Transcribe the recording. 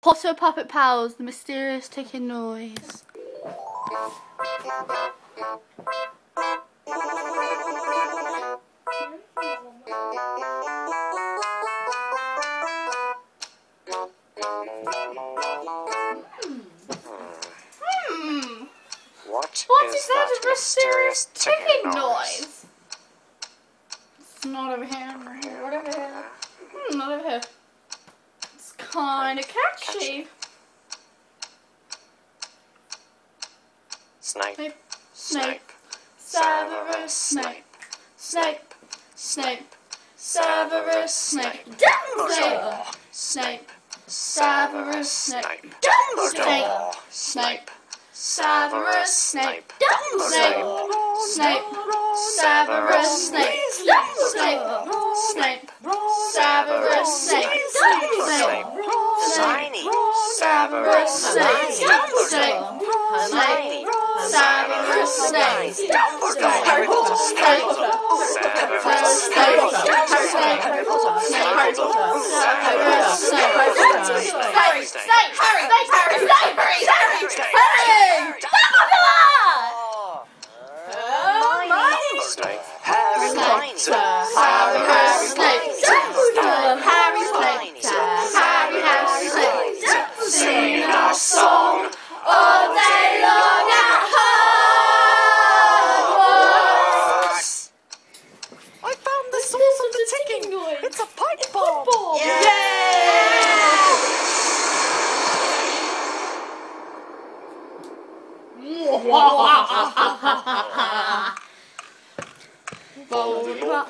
Potter Puppet Pals, the mysterious ticking noise. What is that mysterious ticking noise? It's not over here. What over here? Not over here. It's kind of catchy. Snape. Snape. Severus Snape. Snape. Snape. Severus Snape. Dumbledore. Snape. Severus Snape. Dumbledore. Snape. Severus Snape. Dumbledore. Snape. Severus Snape. Dumbledore. Snape. Severus Snape. Dumbledore. Hermione. Severus Snape. Dumbledore. Snape. Severus Snape. Dumbledore. Harry Potter. Severus Snape. Harry Potter. Severus Snape. Harry. Snape. Harry. Sing a song all day long at Hogwarts. I found the source of the ticking noise. It's a pipe bomb. Voldemort.